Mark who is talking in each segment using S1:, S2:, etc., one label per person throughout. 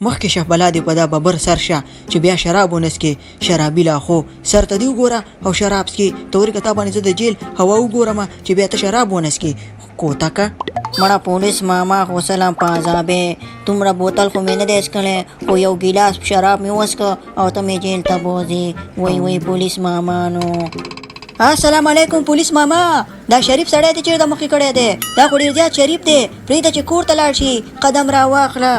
S1: مخکې شه بلا دې په دا ببر سر شه چې بیا شراب ونسکې شرابي لا خو سر ته دې وګوره او شراب څکې تورې که تا باندې زه د جیل هوا وګورم چې بیا ته شراب ونسکې کوتکه
S2: مړه پولیس ماما خو سلام په عذابې دومره بوتل خو مې نه دی څکلی خو یو ګیلاس شراب مې وڅکه او ته مې جیل ته بوځې وای پولیس مامانو.
S1: السلام علیکم پولیس ماما، دا شریف سړی دی چې د مخې کړی دی، دا خو ډېر زیات شریف دی، پرېږده چې کور ته لاړ شي، قدم را واخله.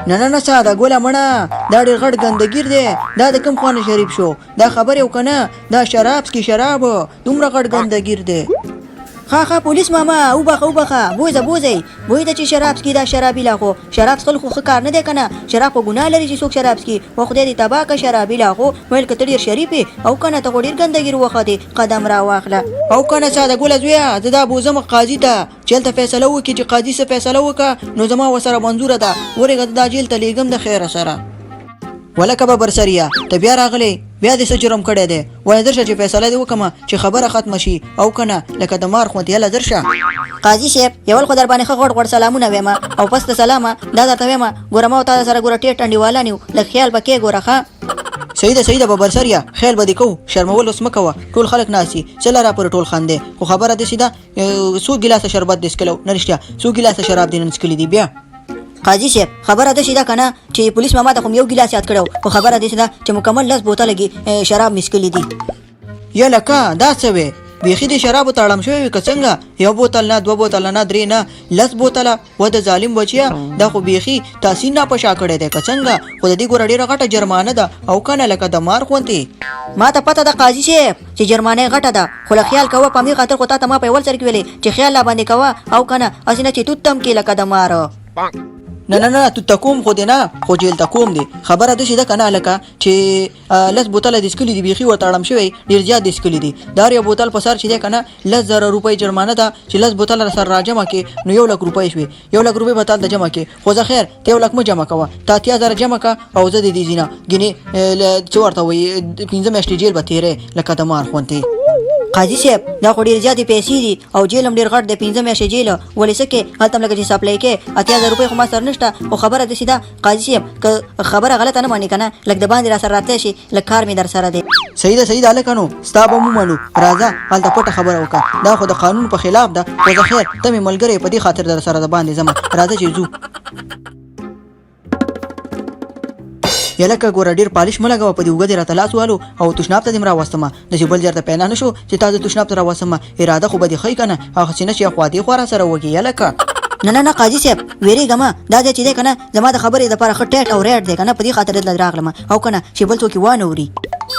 S1: نه ساده ګوله مړه، دا ډېر غټ ګندګیر دی، دا د کوم خوانه شریف شو؟ دا خبر یو که نه، دا شراب څکي شراب، دومره غټ ګندګیر دی. ښه پولیس ماما وبخه بوځئ بوی ده چې شراب څکي، دا شرابي لا خو شراب څکل خو ښه کار نه دی که نه، شراب خو ګناه لري چې څوک شراب څکي، و خدای دې تباه که شرابي لا خو ویل که ته ډېر شریف یې او که نه ته خو ډېر ګندګیر وختې، قدم را واخله. او که نه ساده ګوله زویه، زه دا بوځم قاضي ته چې هلته فیصله وکړي، چې قاضي څه فیصله وکړه نو زما ورسره منظوره ده، ورېږه دا جیل ته لیږم د خیره سره. ولکه به برسریه ته بیا راغلی، بیا دې څه جرم کړی دی؟ وایه درشه چې فیصله دې وکړمه چې خبره ختمه شي، او که نه لکه د مار خوندې هله درشه.
S2: قاضي صاحب یول خو در باندې ښه غوړ سلامونه ویمه او پس د سلامه دا درته ویمه ګوره ما او تا سره ګوره ټیټ انډیواله نیو، لږ خیال به کې ګوره ښه.
S1: صحیح ده به برسریه، خیال به دې کوو، شرمول اوس مه کوه، ټول خلک ناست دي، څه لره پورې ټول خاندې، خو خبره داسې ده څو ګیلاسه شربت دې څکلی نه رښتیا څو ګیلاسه شراب دې نن څکلي دي. بیا
S2: قاضي صاحب خبره داسې ده که نه چې پولیس ماما ته خو یو ګیلاس یاد کړی خو خبره داسې ده چې مکمل 10 بوتله شراب مې څکلي دي.
S1: یا لکه دا څه وې، بیخي دې شرابو ته اړم شوی وي که څنګه؟ یو بوتل نه، 2 بوتله نه، 3 نه، 10 بوتله. و د ظالم بچیا دا خو بیخي تحسین ناپشا کړی دی که څنګه؟ خو د دې ګوره ډېره غټه جرمانه ده او که نه لکه د مار غوندې.
S2: ما ته پته ده قاضي صاحب چې جرمانه غټه ده، خو له خیال کوه په همدې خاطر خو تا ته ما په یول سر کې ویلې چې خیال لا باندې کوه او که نه هسې نه چې توت تم کې لکه د مار.
S1: نه تو تکوم خو دې نه، خو جیل تکوم دی. خبره داسې ده که نه لکه چې 10 بوتله دې څکلي دي، بیخي ورته اړم شوی ډېر زیات دې څکلي دي. دا یو بوتل په سر چې دی که نه 10,000 روپۍ جرمانه ده، چې 10 بوتله سر را جمع کړې نو 1 لک روپۍ شوې، 1 لک روپۍ به تا ته جمع کړې. خو زه خیر ته 1 لک مه جمع کوه، ته 80,000 جمع که او زه دې دې ځینه ګینې څه ورته وایي 15 میاشتې جیل به تېرې لکه د مار غوندې.
S2: قاضي صاحب دا خو ډېر زیاتې پیسې دي او جیل هم ډېر غټ دی، 15 میاشتې جیل، ولې څه کې هلته هم لکه چې سپلی کې 80,000 روپۍ خو ما سره نشته. خو خبره داسې ده قاضي صاحب که خبره غلطه نه مانې که نه لږ د باندې را سره راتلی شي، لږ کار مې در سره دی.
S1: صحیح ده هلکه نو ستا به ومنو، راځه هلته پټه خبره وکړه، دا خو د قانون په خلاف ده، خو زه خیر ته مې ملګری په دې خاطر در سره د باندې ځمه، راځه چې ځو. یا لکه ګوره ډېر پالش مه لګوه، په دې اوږه دې راته لاس والو او تشناب ته دې م راوستمه، داسې بل ځای ته پیدا نه شو چې تا زه تشناب ته راوستمه، اراده خو به دې ښایي که نه، هغسې نه چې خوا دې خوا را سره وکړي. یا لکه
S2: نه قاضي صاحب ویرېږه مه، دا ځای چې دی که نه زما د خبرې دپاره ښه ټیټ او ریټ دی که نه، په دې خاطر دلته راغلم او که نه چې بل څوک یې وانه اوري.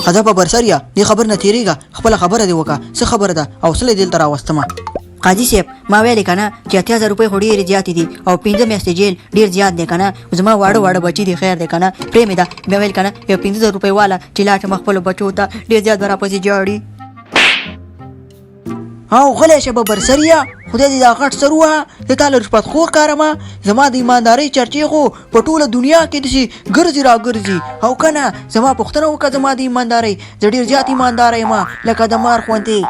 S1: ښځه په برسریه دې خبر نه تېرېږه، خپله خبره دې وکړه څه خبره ده او څه دلته راوستمه.
S2: قاضي صاحب ما ویلې که نه چې 80,000 روپۍ خو ډېرې زیاتې دي او 15 میاشتې جیل ډېر زیات دی که نه، زما واړه بچي دي خیر دی که نه، پرې مې ده. بیا ویل که نه یو 15,000 روپۍ واله چې لاړ شم خپلو بچو ته ډېر زیات به راپسې جاړي.
S1: او غلی شه به برسریه، خدای دې دا غټ سر ووهه، زه تا له رشوت خور کارمه، زما د ایماندارۍ چرچې خو په ټوله دنیا کې داسې ګرځي را ګرځي، او که نه زما پوښتنه وکړه زما د ایماندارۍ، زه ډېر زیات ایمانداره یم لکه د مار غوندې.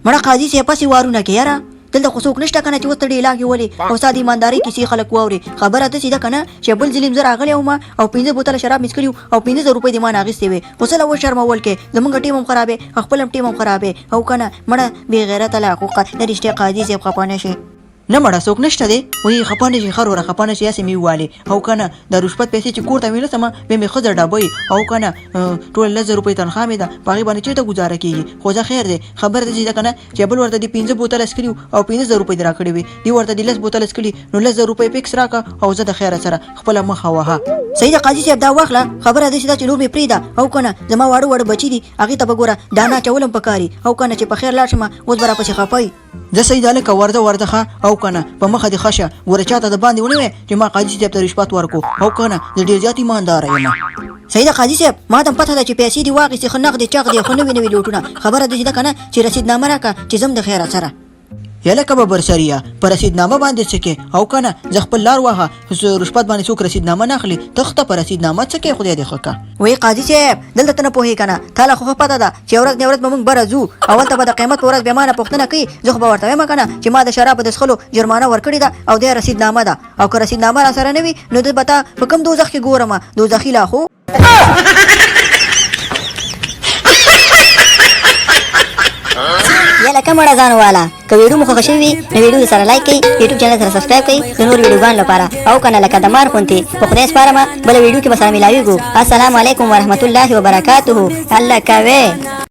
S2: مړه قاضي صاحب پسې وارونه کې یاره دلته خو څوک نشته که نه چې اوس ته ډیلاګ یې ولې او ستا د ایماندارۍ کیسې خلک واوري. خبره داسې ده که نه چې بل ځلیم زه راغلی وم او 15 بوتله شراب مې څکلي او 15,000 روپۍ دې ما نه اخیستې وې، خو څه له وشرمول کې زمونږ ټیم هم خرابې، خپل هم ټیم هم خرابې، او که نه مړه بې غیرته له حقوقه نه رښتیا قاضي صاحب خفه نه شي.
S1: نه مړه څوک نشته دی، وایي خفه نه شي خر وره خفه نه شي، هسې مې ووالې، او که نه د رشوت پیسې چې کور ته مې یوسمه بیا مې ښځه ډبوي، او که نه ټوله 10,000 روپۍ تنخوا مې ده، په هغې باندې چېرته ګزاره کېږي. خو زه خیر دی خبره داسې ده که نه چې بل ورته دې 15 بوتله څکلي او 15,000 روپۍ دې را کړې وې، دې ورته دې 10 بوتله څکلي نو 10,000 روپۍ فکس راکړه او زه د خیره سره خپله مخه وهه.
S2: صحیح ده قاضي صاحب دا واخله، خبره داسې ده چې لوبې پرېږده او که نه زما واړه بچي دي هغې ته به ګوره دانا اچول هم پکاري، او که نه چې په خیر لاړ شمه اوس به راپسې خفه.
S1: زه صحیح ده لکه ورده ښه، او که نه په مخه دې ښه شه، ګوره چاته د باندې ونه وایې چې ما قاضي صاحب ته رشوت ورکړو، او که نه زه ډېر زیات ایمانداره یم.
S2: صحیح ده قاضي صاحب ما ته هم پته ده چې پیسې دې واخېستې ښه نغدې چغ دې ښه نوي نوي لوټونه، خبره داسې ده که نه چې رسیدنامه راکړه چې ځم د خیره سره.
S1: یله کبه برسریا پر رسیدنامه باندې څه کې او کنه زه خپل لار وهه رشوت باندې څوک رسیدنامه نه اخلي تخته پر رسیدنامه څه کې خدای دې ښه کا.
S2: وای قاضي صاحب دلته ته نه پوهې کنه تاله خو پته ده چې ورځ نه ورځ به موږ بره ځو اول ته به د قیمت ورځ به مانه پوښتنه کوي زه خو به ورته وایم کنه چې ما د شرابو د څښلو جرمانه ورکړې ده او د رسیدنامه ده او که رسیدنامه را سره نه وي نو د بتا په کوم دوزخ کې ګورم دوزخي لا خو
S3: یاله کومه ځان والا که ویډیو مو خوښ شوي نو ویډیو سره لایک کړئ یوټیوب چینل سره سبسکرایب کړئ د نور ویډیوګانو لپاره او کنه لکه د مار غوندې په خدای سپارم بله ویډیو کې به سره ملاویږو. السلام علیکم ورحمت الله وبرکاته. الله کوي